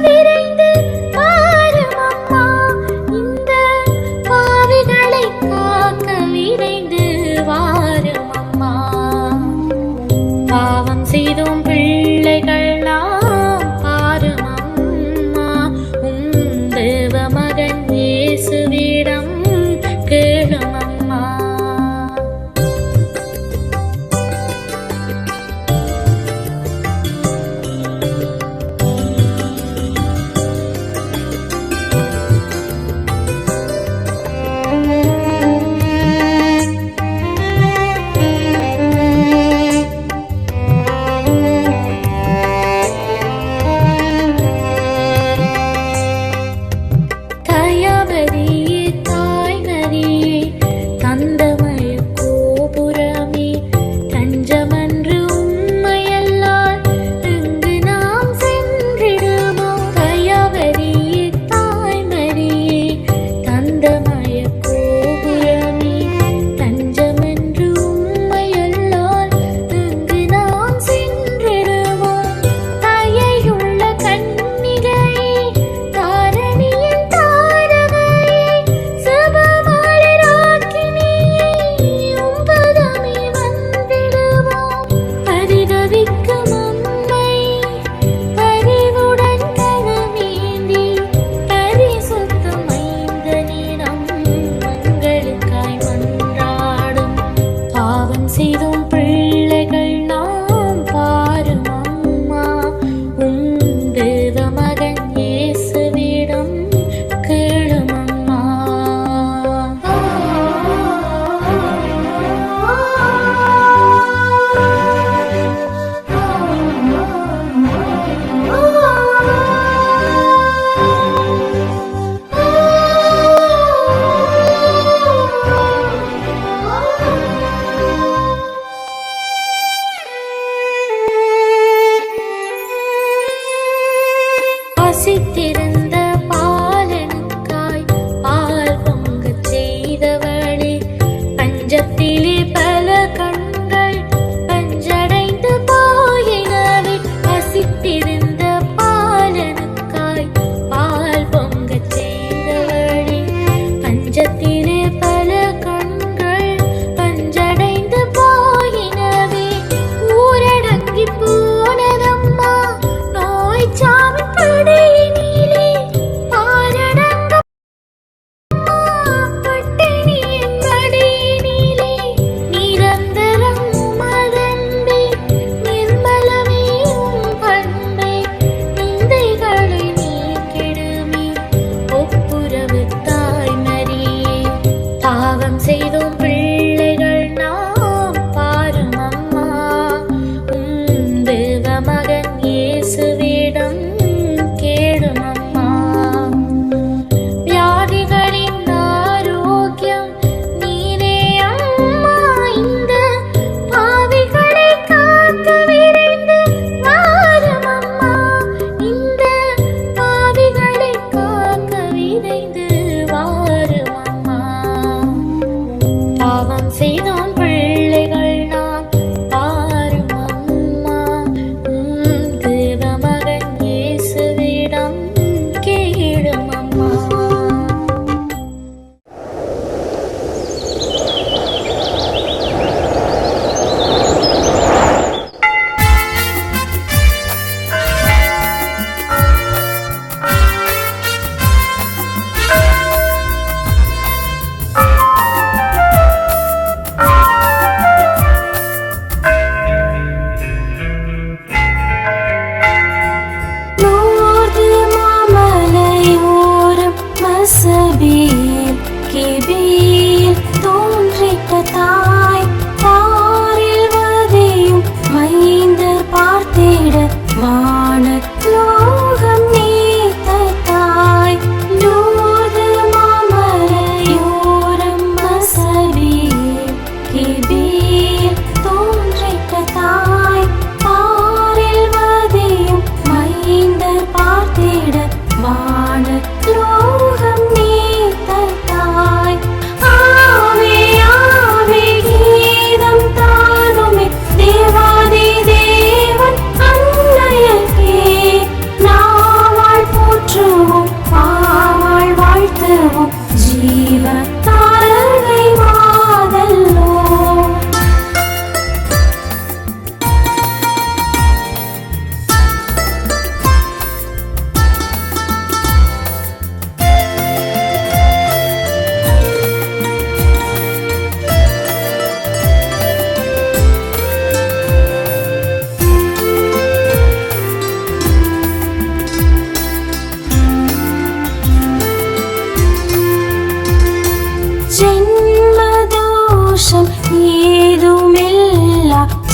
விரைந்து வாரும் அம்மா, இந்த பாவிகளை காக்க விரைந்து வாரும் அம்மா. பாவம் செய்தோம் பிள்ளைகள் நாம் பாரும் அம்மா, தேவ மகன் இயேசுவிடம் கேளும் அம்மா.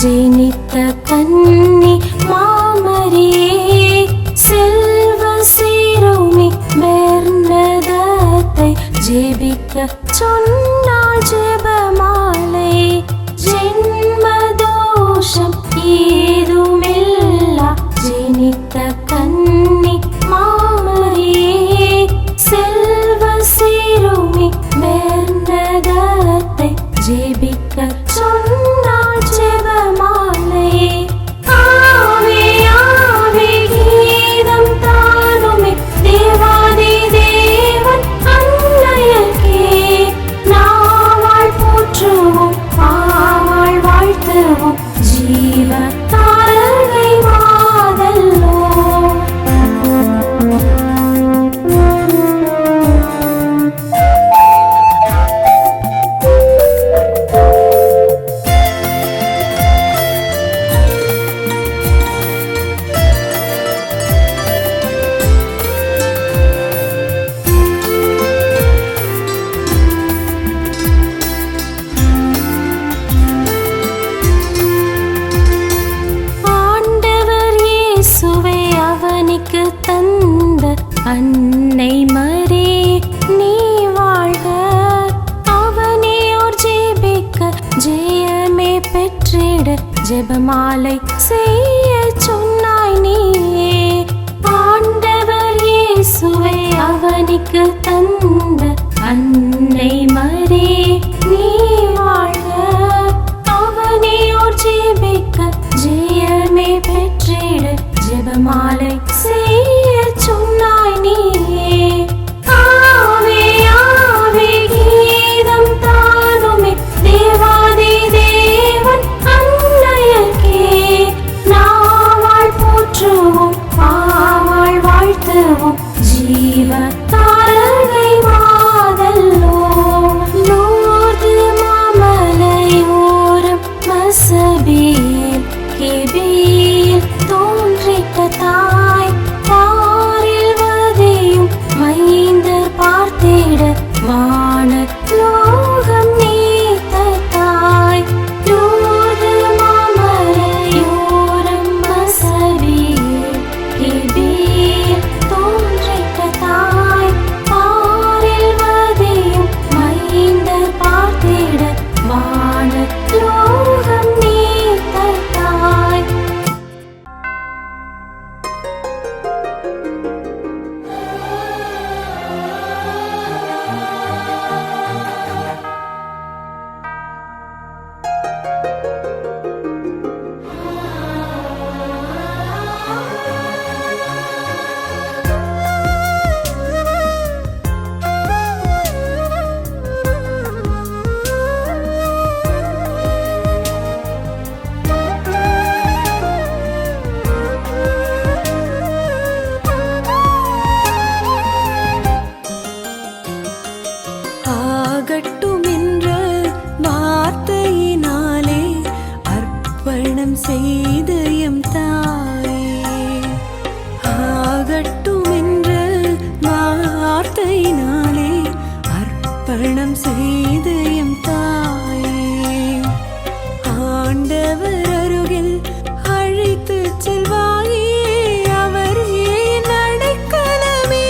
ஜெனித்த கன்னி மாமரியே செல்வ சீரோமி பெர்னதத்தை ஜெபிக்க சொன்னாள் ஜெபமாலை. ஜென்மதோஷம் ஏதுமில்லா ஜெனித்த கன்னி மாமரியே செல்வ சீரோமி பெர்னதத்தை ஜெபிக்க சொன்னாள் ஜெபமாலை. ஆவே ஆவே கீதம் தானுமே தேவாதி தேவன் அன்னையர்க்கே நாவாள் போற்றுவோம் பாவாள் வாழ்த்துவோம் ஜீவ தாரகை மாதல்லோ. தந்த அன்னை மரே நீ வாழ்க. அவனையோர் ஜெபிக்க ஜெயமே பெற்றிட ஜெபமாலை செய்ய சொன்னாய் நீயே. ஆண்டவர் இயேசுவே அவனுக்கு தந்த அன்னை மரே நீ வாழ்க. அவனையோர் ஜெபிக்க ஜெயமே பெற்றிட ஜெபமாலை செய்ய சொன்னாய் நீயே. ஆவே ஆவே கீதம் தானுமே தேவாதி தேவன் அன்னையர்க்கே நாவாள் போற்றுவோம் பாவாள் வாழ்த்துவோம் ஜீவ தாரகை மாதல்லோ. லோர்து மாமலையோரம் மசபியேல் கெபியில் தோன்றிட்ட தாய் பாரில் வதையும் மைந்தர் பார்த்திட வான லோகம் நீத்த தாய். லோர்து மாமலையோரம் மசபியேல் கெபியில் தோன்றிட்ட தாய் பாரில் வதையும் மைந்தர் பார்த்திட வான லோகம் நீத்த தாய். ஆகட்டுமென்ற வார்த்தையினாலே அர்ப்பணம் செய்த எம் தாயே. ஆகட்டுமென்ற வார்த்தையினாலே அர்ப்பணம் செய்த எம் தாயே. ஆண்டவர் அருகில் அழைத்து செல்வாயே அவரே நடைக்கலமே.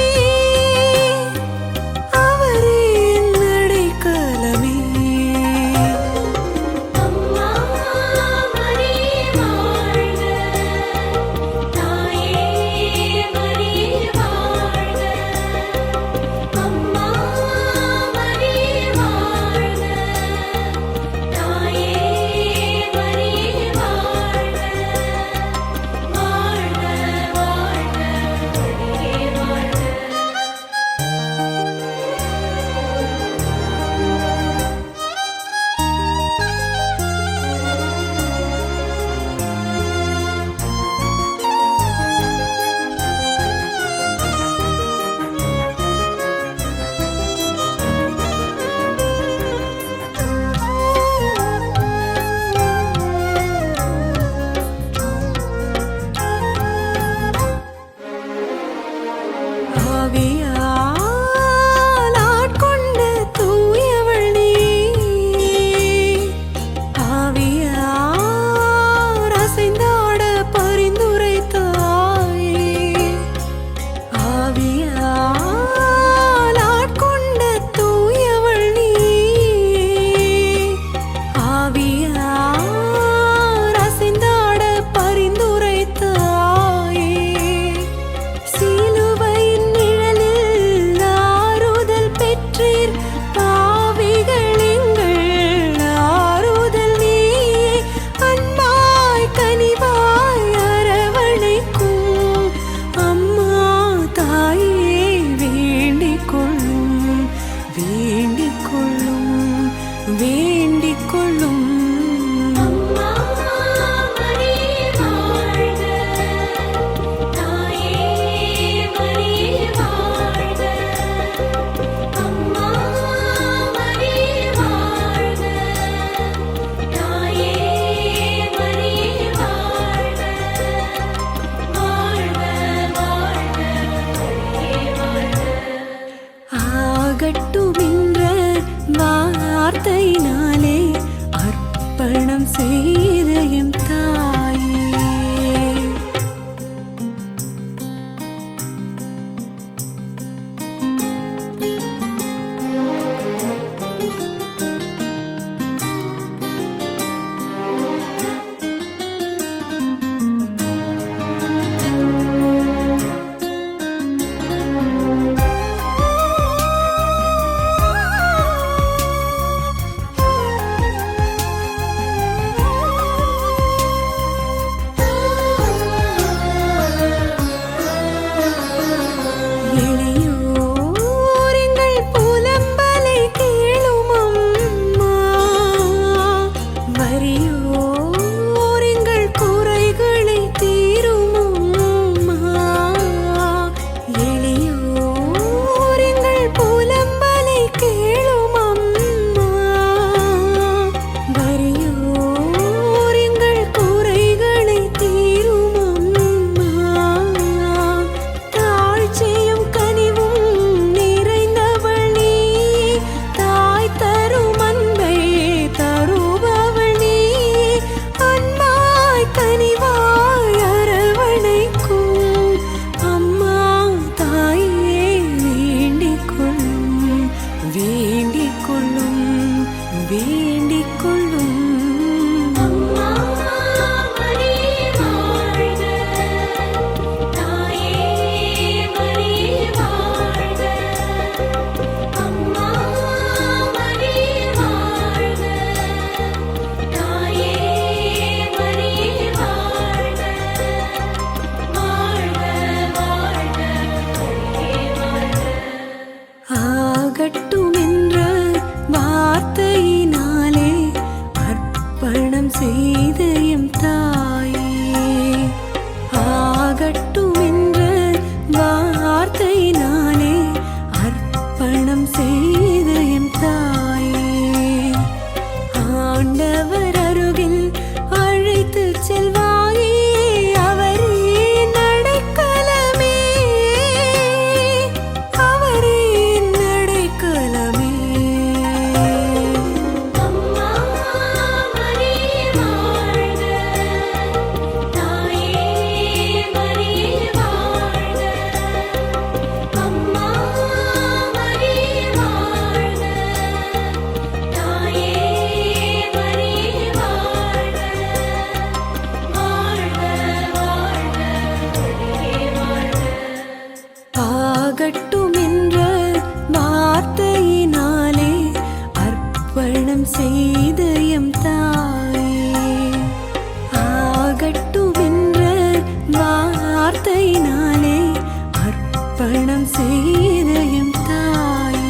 ஆகட்டும் என்ற வார்த்தையினாலே அர்ப்பணம் செய்த எம் தாயே, ஆகட்டும் என்ற வார்த்தையினாலே அர்ப்பணம் செய்த எம் தாயே.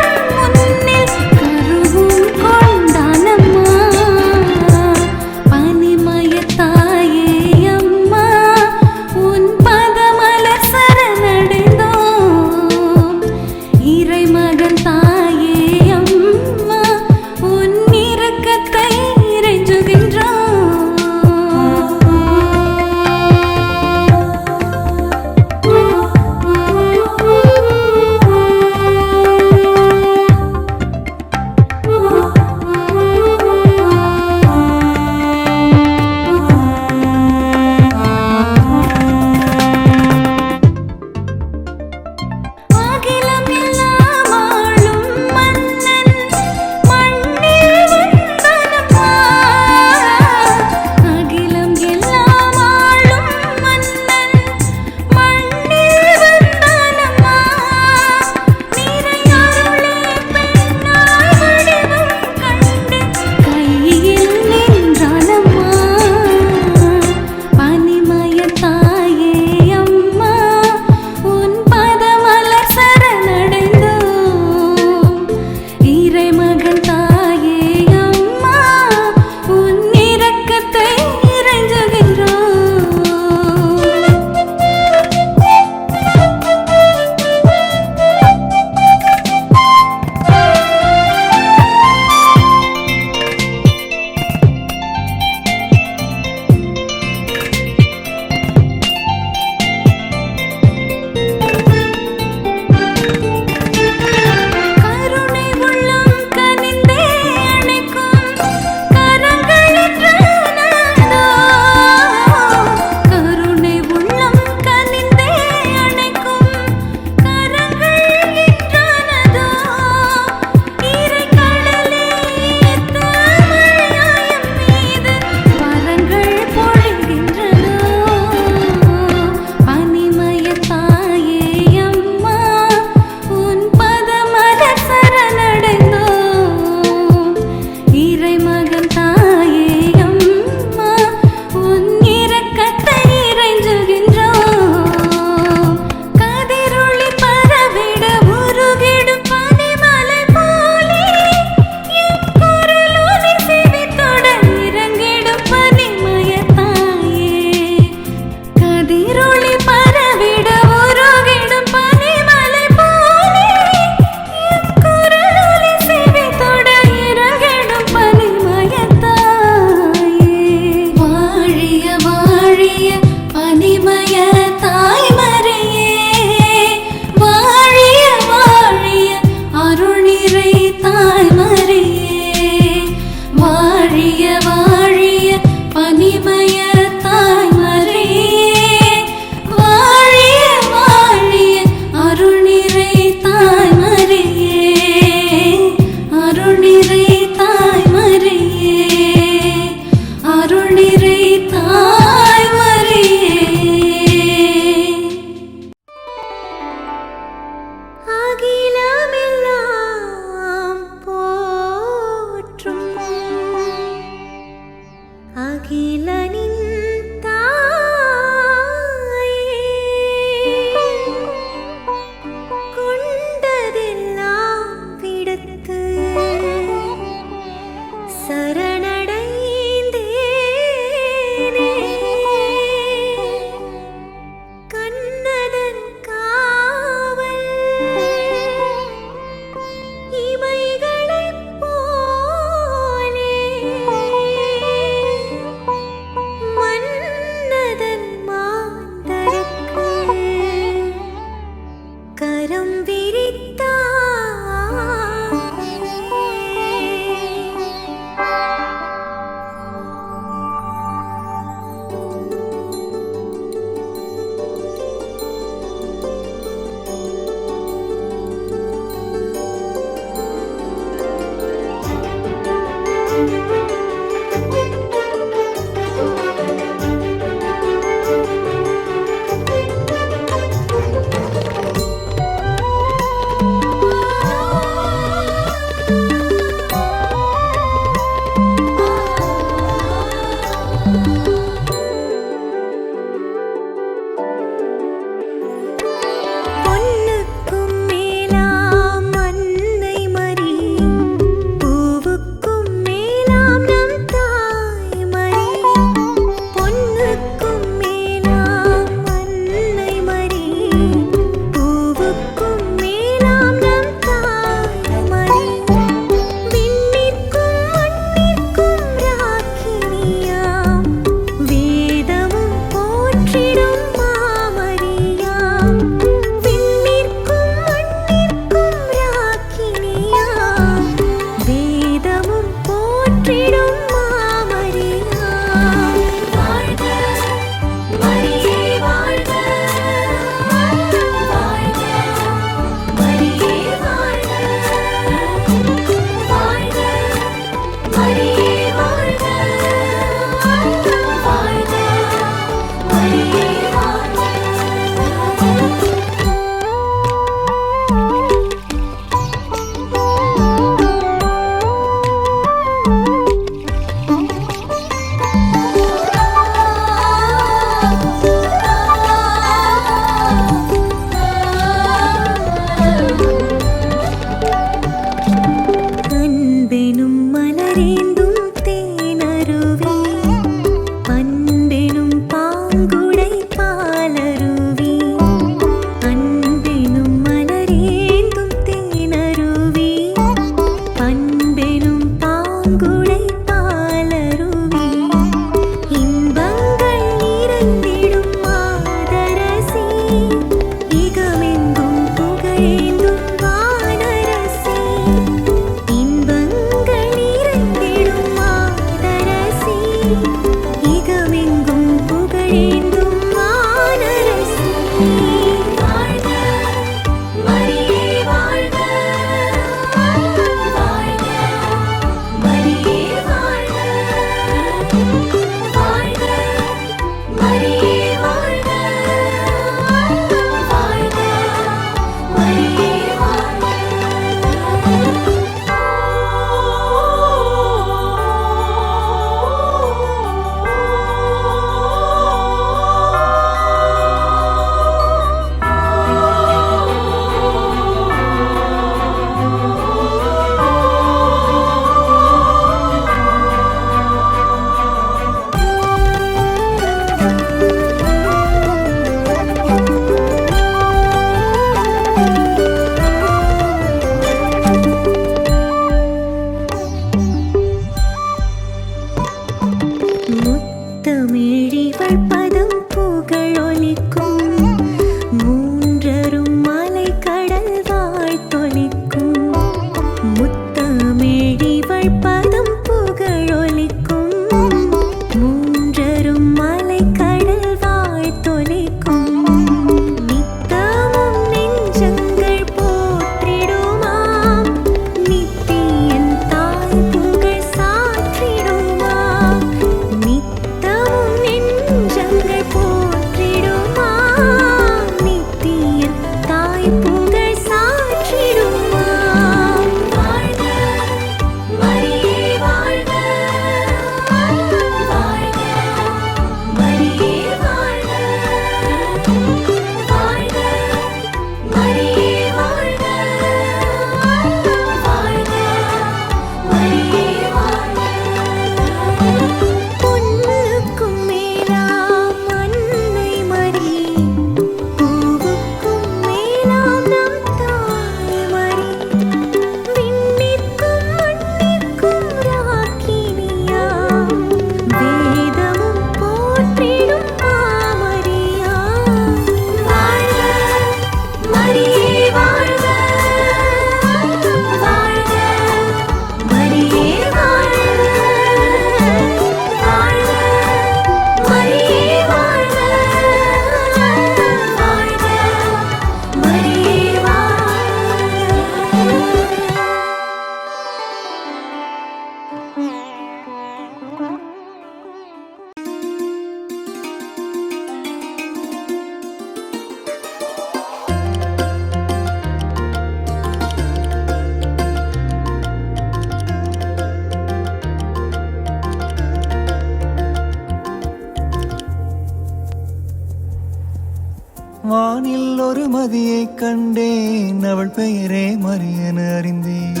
ஒரு மதியை கண்டேன் அவள் பெயரே மரியன அறிந்தேன்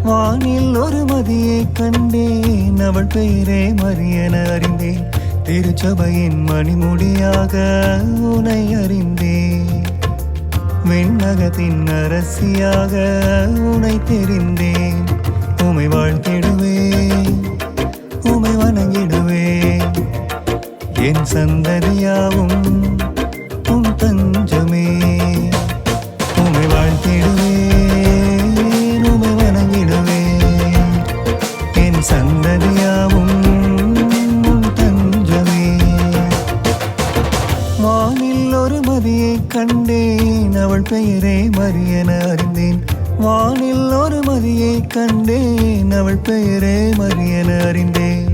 வானில் ஒரு மதியை கண்டேன் அவள் பெயரே மரியன அறிந்தேன் திருச்சபையின் மணிமுடியாக உனை அறிந்தேன் விண்ணகத்தின் அரசியாக உனை தெரிந்தேன் உமை வாழ்த்திடுவேன் உமை வணங்கிடுவேன் என் சந்ததியாவும் உன் தஞ்சமே உமை வாழ்த்திடுவேன் உமை வணங்கிடுவேன் என் சந்ததியாவும் உன் தஞ்சமே வானில் ஒரு மதியை கண்டேன் அவள் பெயரே மரியன அறிந்தேன் வானில் ஒரு மதியை கண்டேன் அவள் பெயரே மரியன அறிந்தேன்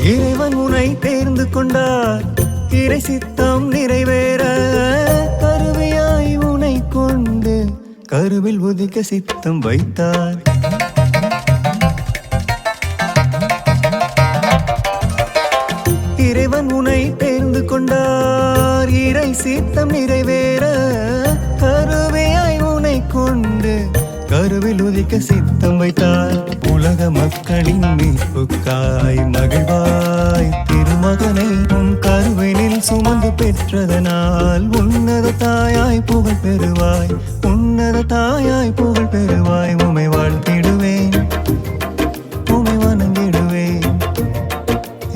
இறைவன் உன்னை தேர்ந்து கொண்டார் இறை சித்தம் நிறைவேற கருவியாய் உன்னை கொண்டு கருவில் உதிக்க சித்தம் வைத்தார் இறைவன் உன்னை தேர்ந்து கொண்டார் இறை சித்தம் நிறைவேற கருவியாய் உன்னை கொண்டு கருவில் உதிக்க சித்தம் வைத்தார் உலக மக்களின் மீட்புக்காய் மகிழ்வாய் திருமகனை உன் கருவினில் சுமந்து பெற்றதனால் உன்னத தாயாய் புகழ் பெறுவாய் உன்னத தாயாய் புகழ் பெறுவாய் உமை வாழ்த்திடுவேன் உமை வணங்கிடுவேன்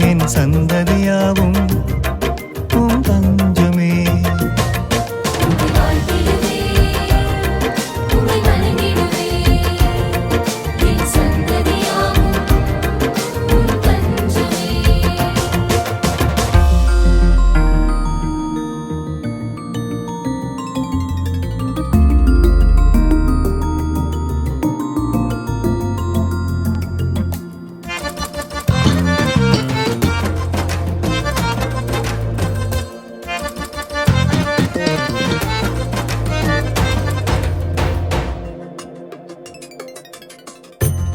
என் சந்ததியாவும் உன் தஞ்சமே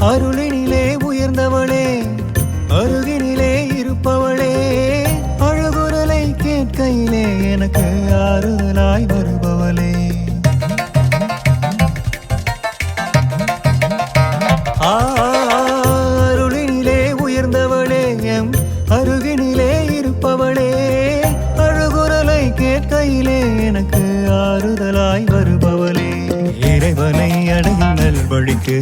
அருளினிலே உயர்ந்தவளே அருகினிலே இருப்பவளே அழுகுரலை கேட்கையிலே எனக்கு ஆறுதலாய் வருபவளே அருளினிலே உயர்ந்தவளே எம் அருகினிலே இருப்பவளே அழுகுரலை கேட்கையிலே எனக்கு ஆறுதலாய் வருபவளே இறைவனை அடையும் நல்வழிக்கு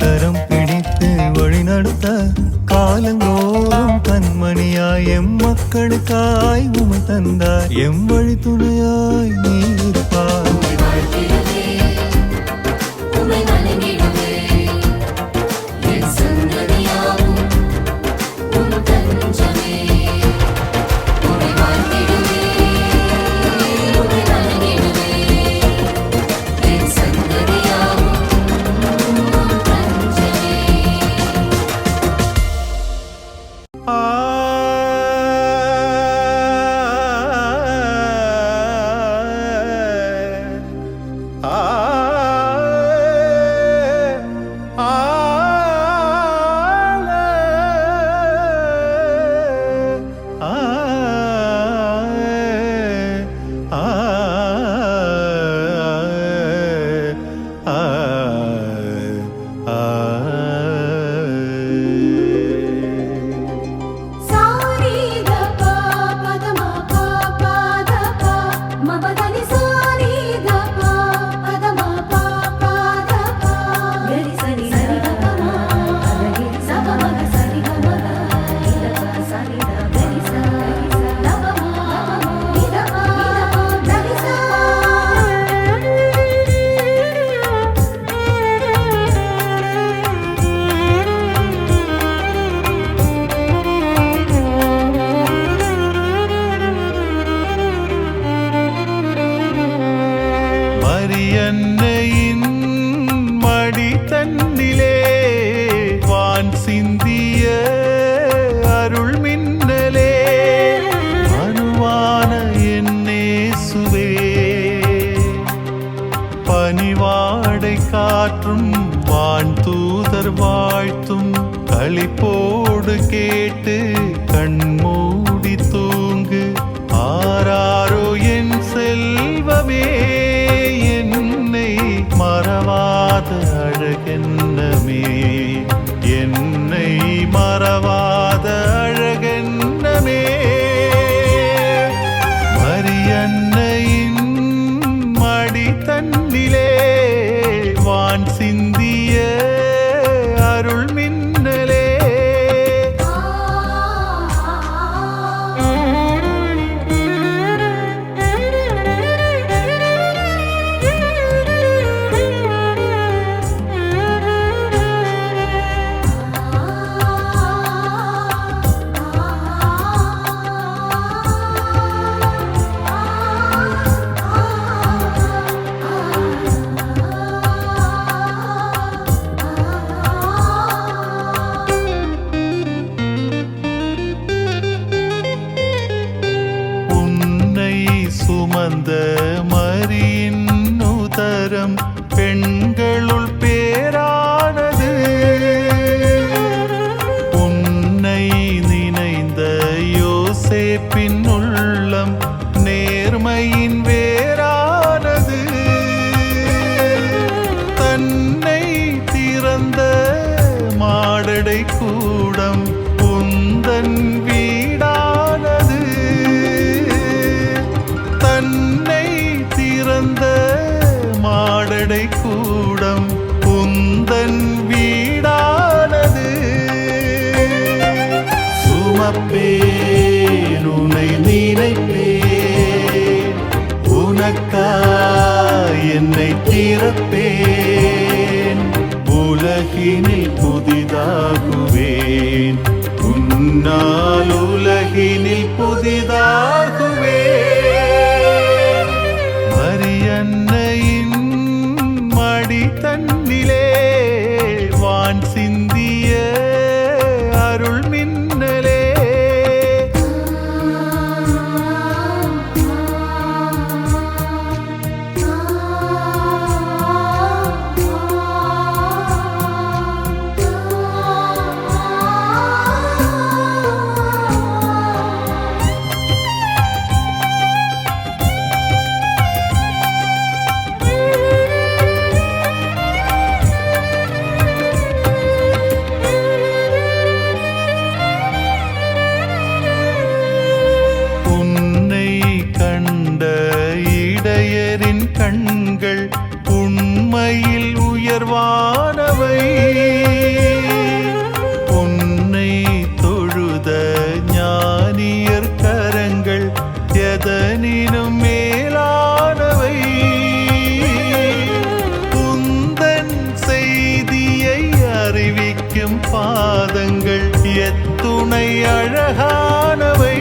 தரம் பிடித்து வழிநடத்த காலங்கோறும் கண்மணியாய் எம் மக்களுக்காய் உமை தந்தார் எம் வழி துணையாய் நீ இருப்பாய் தூதர் வாழ்த்தும் களிப்போடு கேட்டு கண்மூடி தூங்கு. ஆராரோ என் செல்வமே, என்னை மறவாத அழகென்னமே, என்னை மறவாத அழகென்னமே. மரியன்னையின் மடி தன்னிலே வான் சிந்திய அருள் மின்னலே. சுமந்த மரியின் உதரம் பெண்களுள் பேரானது. உன்னை நினைந்த யோசேப்பின் உள்ளம் நேர்மையின் வேறானது. தன்னை திறந்த மாடடை கூடம் உந்தன் வீடானது. தன்னை திறந்த மாடடை கூடம் உந்தன் வீடானது. சுமப்பேன் உன்னை நினைப்பேன், உனக்காய் என்னை திறப்பேன். உலகினில் புதிதாகுவேன், உன்னால் உலகினில் புதிதாகுவேன். மரியன்னையின் மடி தன்னிலே வான் சிந்திய அருள் மின்னலே. இடையரின் கண்கள் உண்மையில் உயர்வானவை. உன்னை தொழுத ஞானியர் கரங்கள் எதனினும் மேலானவை. உந்தன் செய்தியை அறிவிக்கும் பாதங்கள் எத்துணை அழகானவை.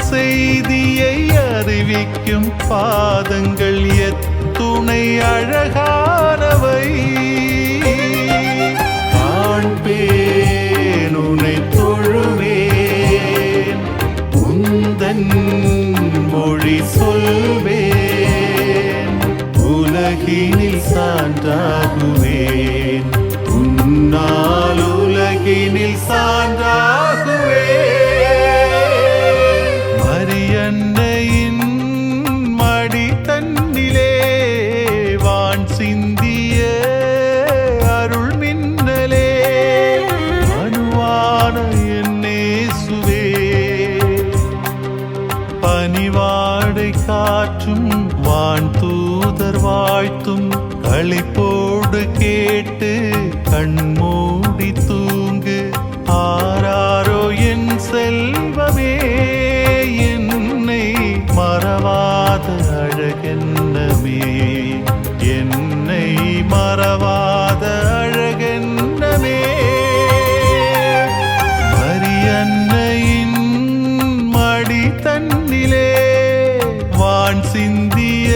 செய்தியை அறிவிக்கும் பாதங்கள் எத்துணை அழகானவை. காண்பேன் உன்னை தொழுவேன், உந்தன் மொழி சொல்வேன். உலகினில் சான்றாகுவேன், உன்னால் உலகினில் சான்றாகுவேன். மரியன்னையின் மடி தன்னிலே வான் சிந்திய அருள் மின்னலே. மனுவான என்னேசுவே, பனிவாடை காற்றும் வான் தூதர் வாழ்த்தும் களிப்போடு கேட்டு கண்மூடி தூங்கு. ஆராரோ என் செல்வமே, என்னை மறவாத அழகென்னமே, என்னை மறவாத அழகென்னமே. மரியன்னையின் மடி தன்னிலே வான் சிந்திய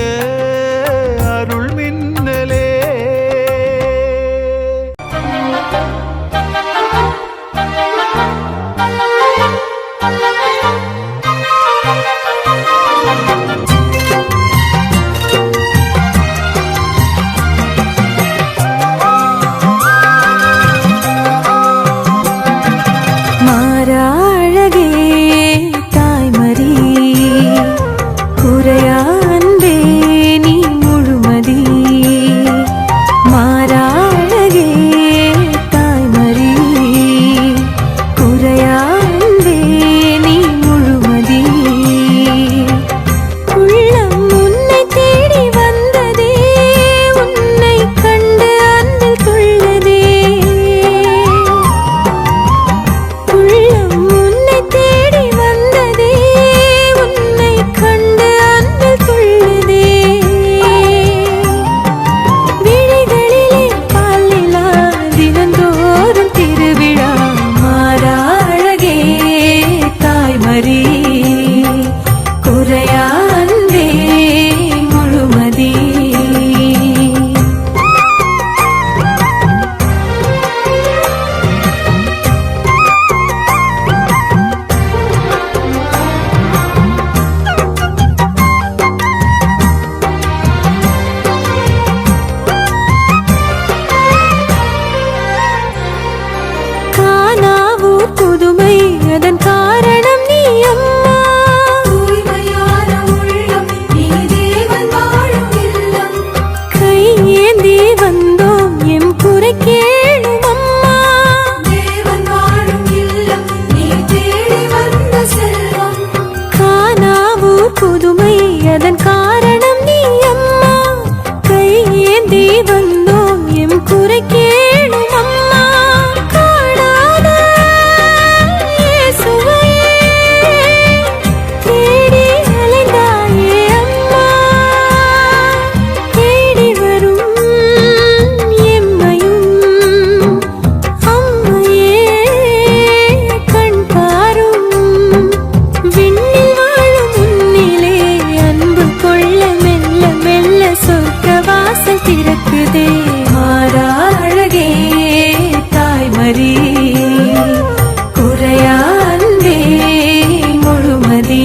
அருள் மின்னலே. தாய்மரி குறையா அன்பே முழுமதி.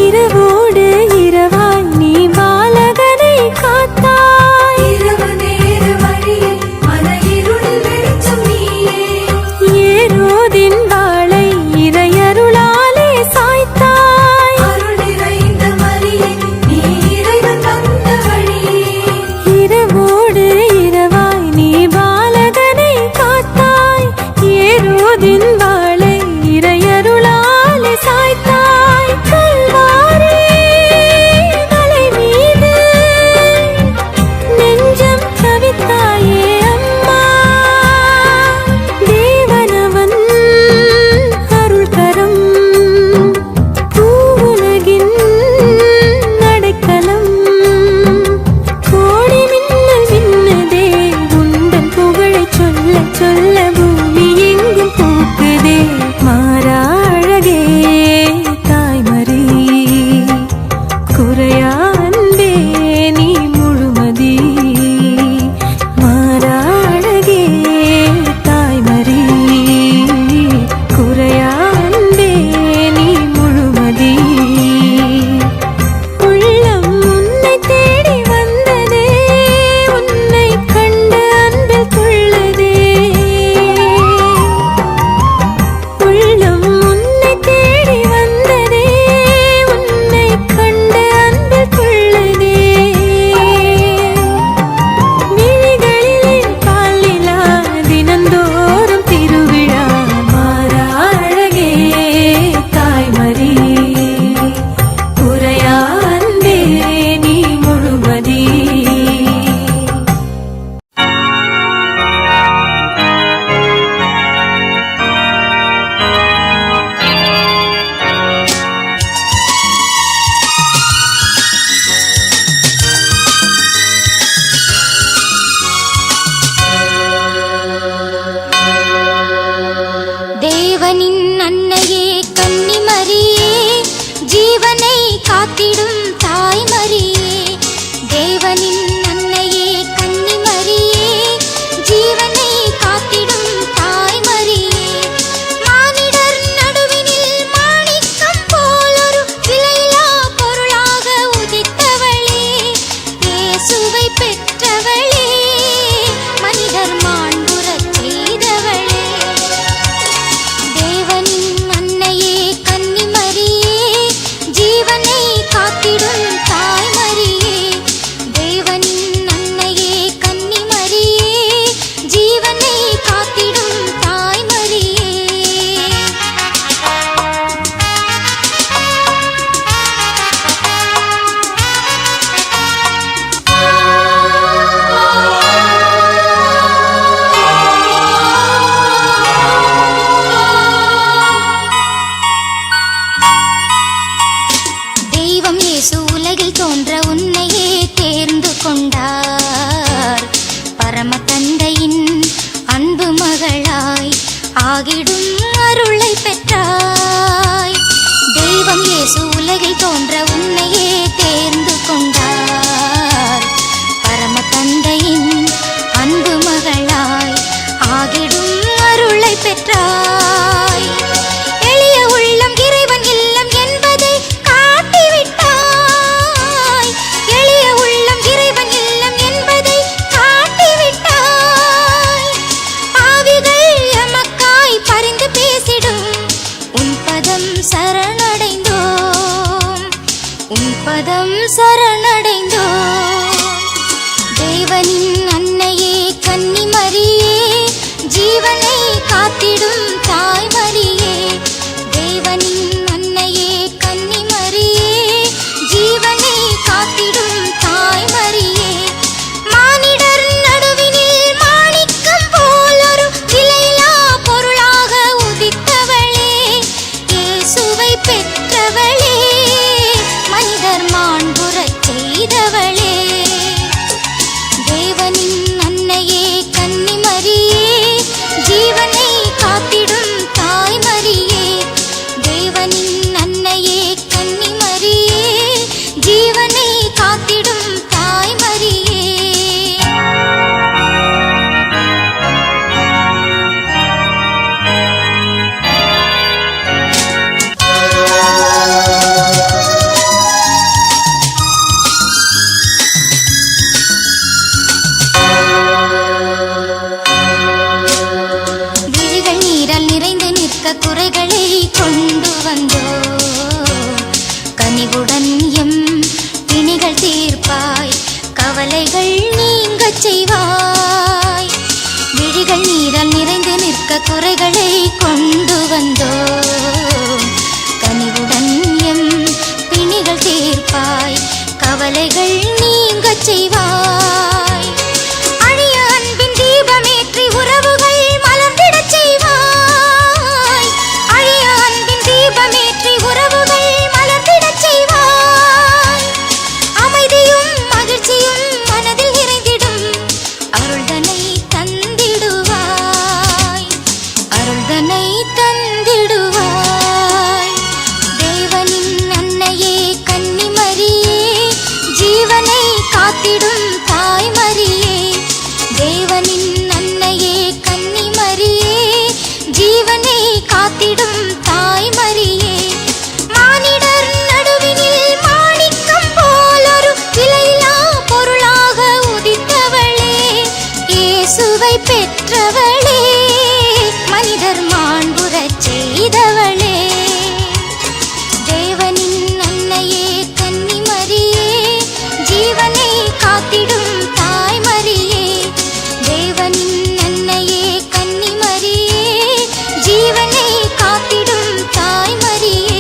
இரவோடு இரவாய் நீ பாலகனை காத்தாய். இரவு நேர வழியில் மன இருளில் வெளிச்சம் நீயே. ஏரோதின் வாளை இறையருளாலே சாய்த்தாய். அருள் நிறைந்த மரியே நீ இறைவன் வந்த வழியே. இரவோடு இரவாய் நீ பாலகனை காத்தாய். ஏரோதின் வாளை இறையருளாலே சாய்த்தாய். பதம் சரணடைந்தோம். தேவனின் அன்னையே கன்னிமரியே, ஜீவனை காத்திடும் தாய்மரியே. தேவனின் அன்னையே பெற்றவளே, மனிதர் மாண்புறச் செய்தவளே, தேவனின் அன்னையே கன்னிமரியே, ஜீவனை காத்திடும் தாய்மரியே, தேவனின் அன்னையே கன்னிமரியே, ஜீவனை காத்திடும் தாய்மரியே. விழிகள் நீரால் நிறைந்து நிற்க குறைகளை கொண்டு வந்தோ, கனிவுடன் எம் பிணிகள் தீர்ப்பாய், கவலைகள் நீங்கச் செய்வாய். விழிகள் நீரால் நிறைந்து நிற்க குறைகளை கொண்டு வந்தோ, கனிவுடன் எம் பிணிகள் தீர்ப்பாய், கவலைகள் நீங்கச் செய்வாய். அழிய அன்பின் தீபமேற்றி உறவுகள் மலர்ந்திடச் செய்வாய், அழிய அன்பின் தீபமேற்றி உறவுகள் மலர்ந்திடச் செய்வாய். அமைதியும் மகிழ்ச்சியும் மனதில் நிறைந்திடும் அருள்தனை தந்திடுவாய், அருள்தனை தந்திடுவாய். தேவனின் அன்னையே கன்னிமரியே, ஜீவனை காத்திடும் தாய்மரியே, தேவனின் அன்னையே கன்னிமரியே, ஜீவனை காத்திடும் தாய்மரியே. மானிடர் நடுவினில் மாணிக்கம் போலொரு விலையில்லா பொருளாக உதித்தவளே, இயேசுவை பெற்றவளே, மனிதர் மாண்புறச் செய்தவளே, தேவனின் அன்னையே கன்னிமரியே, ஜீவனை காத்திடும் தாய்மரியே, தேவனின் அன்னையே கன்னிமரியே, ஜீவனை காத்திடும் தாய்மரியே.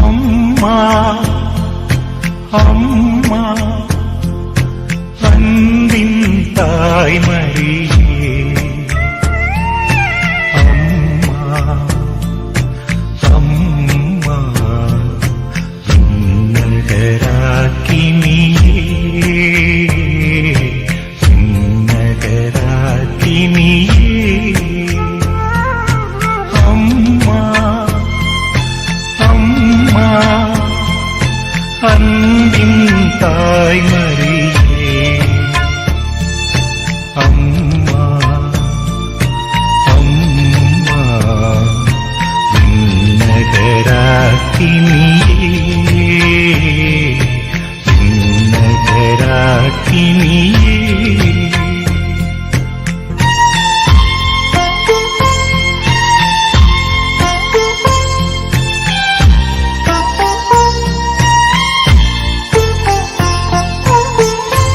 அம்மா அம்மா அன்பின் தாய்மரியே, அம்மா அம்மா நகராக்கினியே, நகராக்கினியே, அம்மா அம்மா அன்பின் தாய்மரியே, அம்மா அம்மா நகராக்கினியே, நகராக்கினியே.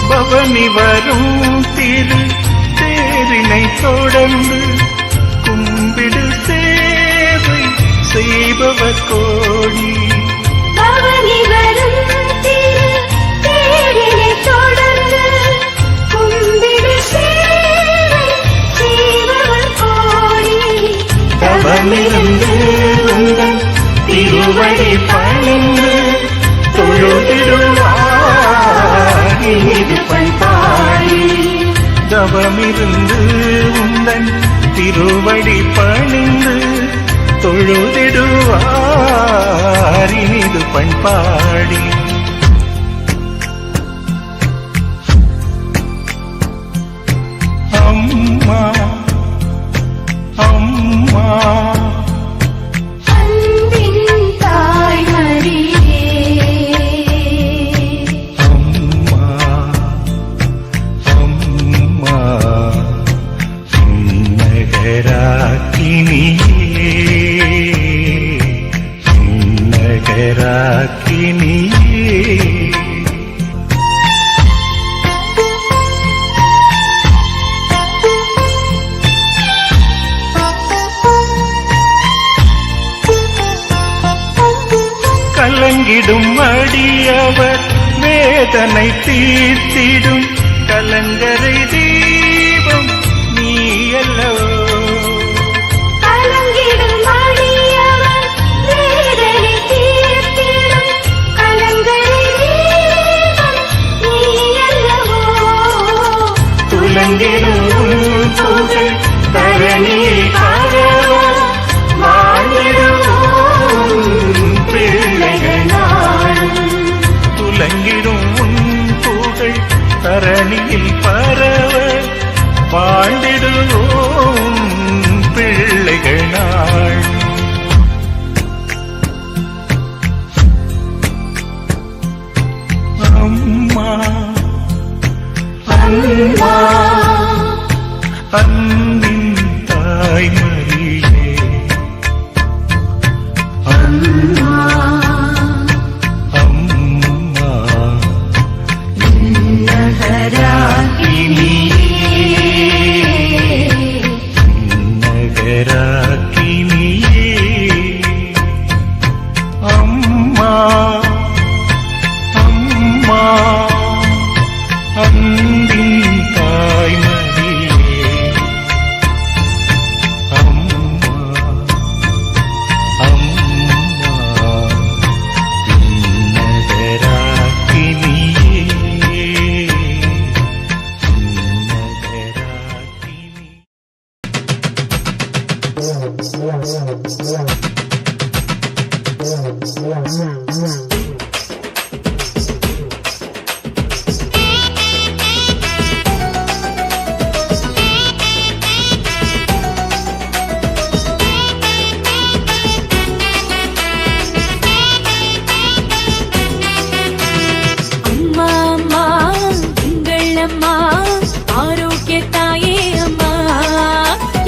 பவனி வரும் திரு தேரினை தொடர்ந்து கும்பிடு சேவை செய்பவர் கோடி, பவனி வரும் திரு தேரினை தொடர்ந்து கும்பிடு சேவை செய்பவர் கோடி, தவமிருந்து உங்கள் திருவடி பணிந்து தொழுதிடுவார் இனிது பண்பாடி, தவமிருந்து உந்தன் திருவடி பணிந்து தொழுதிடுவார் இனிது பண்பாடி. அம்மா அம்மா அன்பின் தாய்மரியே, அம்மா அம்மா கலங்கிடும் அடியவர் வேதனை தீர்த்திடும் கலங்கரை தீபம் நீ அல்லவோ. கலங்கிடும் அடியவர் வேதனை தீர்த்திடும் கலங்கரை தீபம் நீ அல்லவோ. துலங்கிடும் புகழ் தரணியில் பரவ வாழ்ந்திடுவோம் பிள்ளைகள் நாளும். துலங்கிடும் புகழ் தரணியில் பரவ வாழ்ந்திடுவோம் பிள்ளைகள் நாள். அம்மா அம்மா அன்பின் தாய்மரியே அம்மா அம்மா நகராக்கினியே அம்மா அம்மா அன்பின் தாய்மரியே அம்மா அம்மா நகராக்கினியே நகராக்கினி. அம்மா அம்மா எங்கள் அம்மா ஆரோக்கிய தாயே அம்மா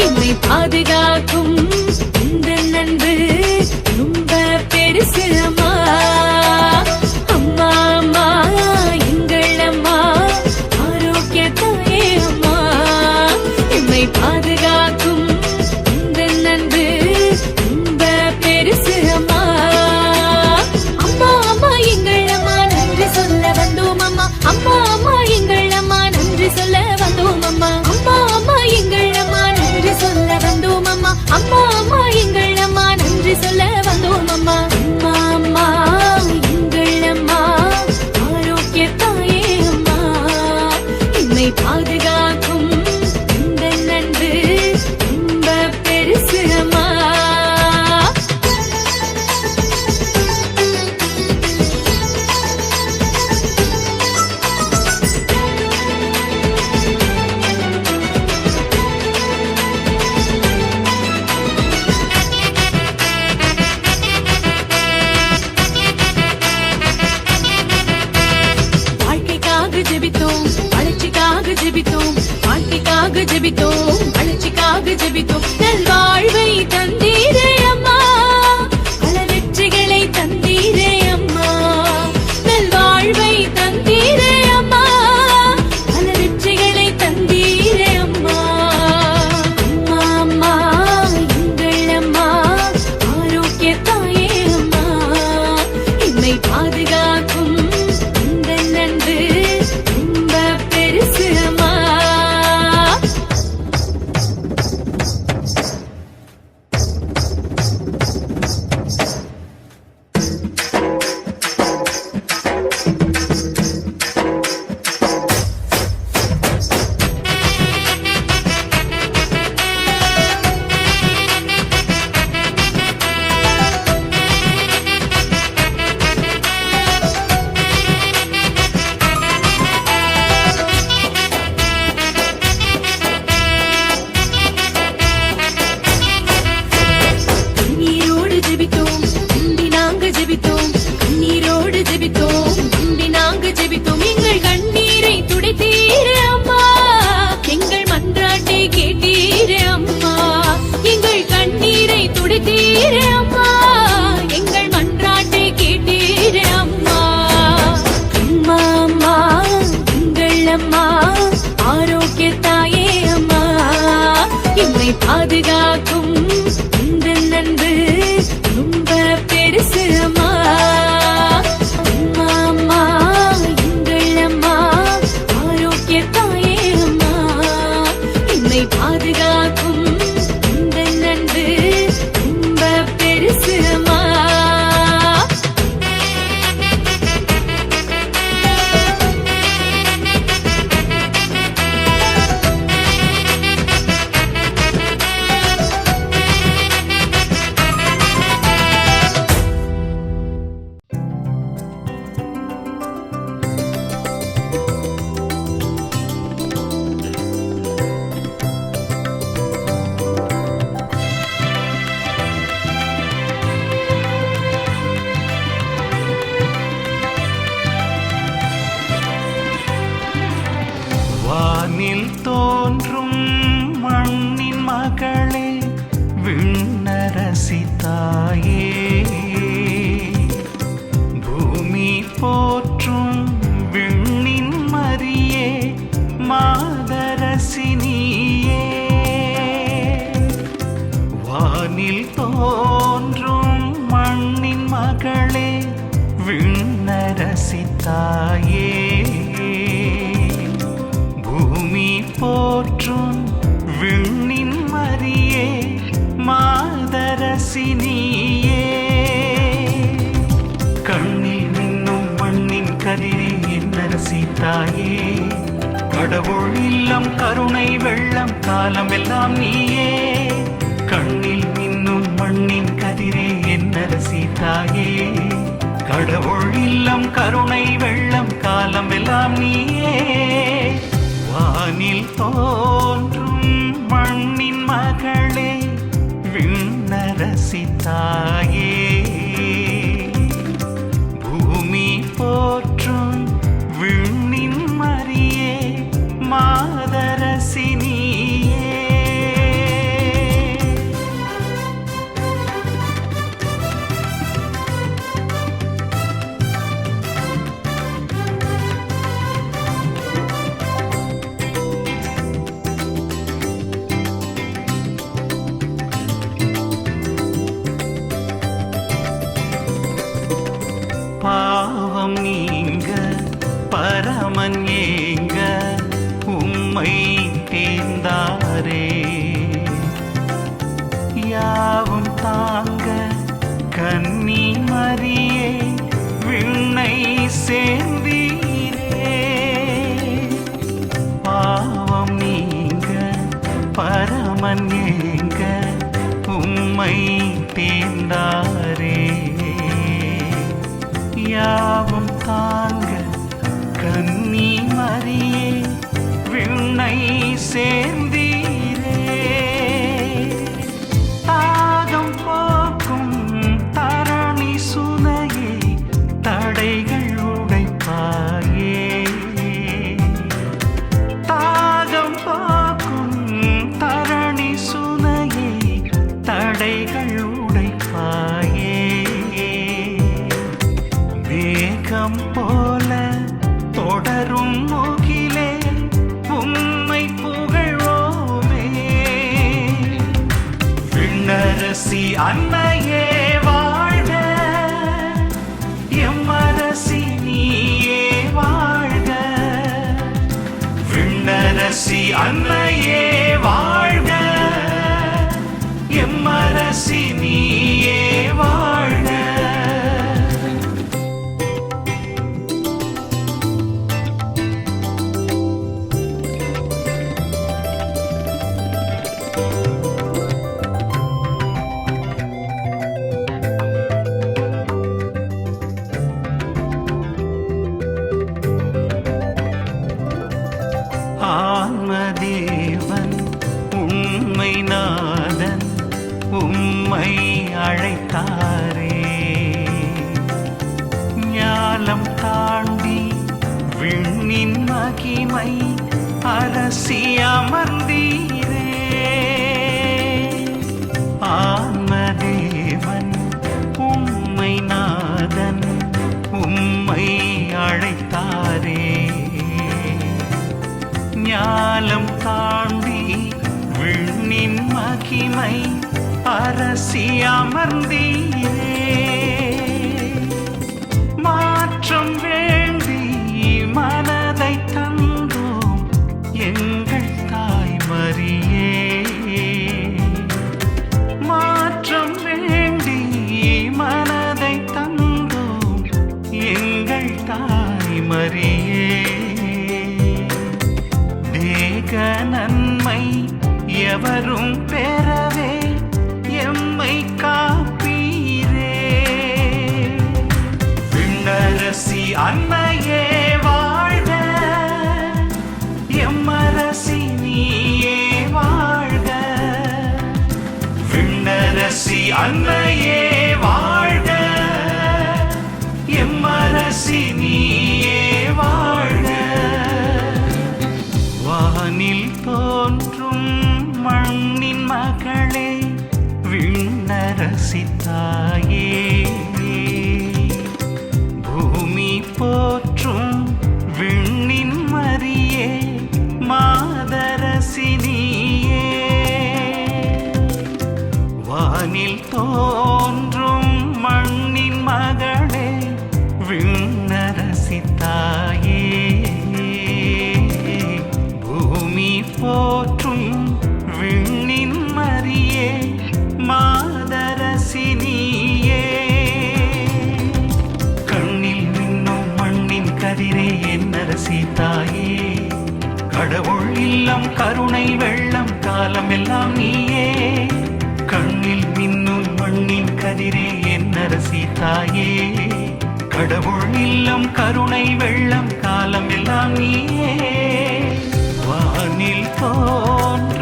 என்னை பாதுகாக்கும் இந்த நண்பு ரொம்ப பெருசு அம்மா. அம்மா அம்மா எங்கள் அம்மா ஆரோக்கிய தாயே அம்மா என்னை பாதுகாக்கும் இந்த நண்பு ரொம்ப பெருசு அம்மா. அம்மா அம்மா எங்கள் அம்மா நன்றி சொல்ல வந்தோம் அம்மா. அம்மா அம்மா எங்கள் அம்மா நன்றி சொல்ல வந்தோம் அம்மா. அம்மா அம்மா எங்கள் அம்மா நன்றி சொல்ல வந்தோம் அம்மா. அம்மா அம்மா எங்கள் அம்மா நன்றி சொல்ல வந்தோம் அம்மா. அம்மா அம்மா எங்கள் அம்மா ஆரோக்கிய தாயே அம்மா என்னை பாதுகாக்கும் இந்த நன்றி ரொம்ப பெருசு அம்மா. வாழ்க்கைக்காக ஜெபித்தோம், வளர்ச்சிக்காக ஜெபித்தோம், வாழ்க்கைக்காக ஜெபித்தோம், வளர்ச்சிக்காக ஜெபித்தோம். நல்வாழ்வை தந்தீரே அம்மா, பல வெற்றிகளை தந்தீரே அம்மா. நல்வாழ்வை தந்தீரே அம்மா, பல வெற்றிகளை தந்தீரே அம்மா. அம்மா அம்மா எங்கள் அம்மா ஆரோக்கிய தாயே அம்மா என்னை பாதுகாக்கும் இந்த நன்றி ரொம்ப பெருசு அம்மா. கண்ணீரோடு ஜெபித்தோம், நம்பி நாங்க ஜெபித்தோம். கண்ணீரோடு ஜெபித்தோம், நம்பி நாங்க ஜெபித்தோம். எங்கள் கண்ணீரை துடைத்தீரே அம்மா, எங்கள் மன்றாட்டை கேட்டீரே அம்மா. எங்கள் கண்ணீரை துடைத்தீரே அம்மா, எங்கள் மன்றாட்டை கேட்டீரே அம்மா. அம்மா அம்மா எங்கள் அம்மா ஆரோக்கிய தாயே அம்மா என்னை பாதுகாக்கும் இந்த நண்பு ரொம்ப பெருசு அம்மா. வீணாக்கும் இந்த நன்பு ரொம்ப பெருசு அம்மா. வானில் தோன்றும் மண்ணின் மகளே விண்ணரசி தாயே, பூமி போற்றும் விண்ணின் மரியே மாதரசி நீயே. வானில் தோன்றும் மண்ணின் மகளே விண்ணரசி தாயே, பூமி போற்றும் விண்ணின் மரியே மாதரசி நீயே. கண்ணில் மின்னும் மண்ணின் கதிரே என்னரசி தாயே, கடவுள் இல்லம் கருணை வெள்ளம் காலம் எல்லாம் நீயே. கண்ணில் மின்னும் மண்ணின் கதிரே என்னரசி தாயே, கடவுள் இல்லம் கருணை வெள்ளம் காலம் எல்லாம் நீயே. வானில் தோன்றும் மண்ணின் மகளே விண்ணரசி தாயே, பூமி போற்றும் விண்ணின் மரியே மாதரசி நீயே. பாவம் நீங்க பரமன் ஏங்க உம்மை தேர்ந்தாரே, யாவும் தாங்க கன்னி மரியே விண்ணை சேர்ந்தீரே. பாவம் நீங்க பரமன் ஏங்க உம்மை தேர்ந்தாரே, யாவும் தாங்க கன்னி மரியே விண்ணை சேர்ந்தீரே. தாகம் போக்கும் தரணி சுனையே தடைகள் உடைப்பாயே, தாகம் போக்கும் தரணி சுனையே தடைகள் உடைப்பாயே. மேகம் போல தொடரும் முகிலே உம்மை புகழ்வோமே, விண்ணரசி அன்னையே வாழ்க, எம்மரசி நீயே வாழ்க. விண்ணரசி அன்னையே வாழ்க, எம்மரசி நீயே வாழ்க. ஆன்மதேவன் உம்மை நாதன் உம்மை அழைத்தாரே, ஞாலம் தாண்டி விண்ணின் மகிமை அரசி அமர்ந்தீரே. ஆன்மதேவன் உம்மை நாதன் உம்மை அழைத்தாரே, ஞாலம் தாண்டி விண்ணின் மகிமை அரசி அமர்ந்தீரே. மாற்றம் வேண்டி மனதை தந்தோம் எங்கள் தாய் மரியே, எவரும் பெறவே எம்மை காப்பீரே. விண்ணரசி அன்னையே வாழ்க, எம்மரசி நீயே வாழ்க. விண்ணரசி அன்னையே வாழ்க, எம்மரசி நீயே வாழ்க. வானில் தோன்றும் மண்ணின் மகளே, விண்ணரசி தாயே. பூமி போற்றும் விண்ணின் மரியே, மாதரசி நீயே. வானில் தோன்றும் மண்ணின் மகளே, விண்ணரசி தாயே. பூமி போற்றும் விண்ணின் மரியே, மாதரசி நீயே. கண்ணில் மின்னும் மண்ணின் கதிரே என்னரசி தாயே. கடவுள் இல்லம் கருணை வெள்ளம் காலம் எல்லாம் நீயே. கண்ணில் மின்னும் மண்ணின் கதிரே என்னரசி தாயே. கடவுள் இல்லம் கருணை வெள்ளம் காலம் எல்லாம் நீயே. வானில் தோன்றும்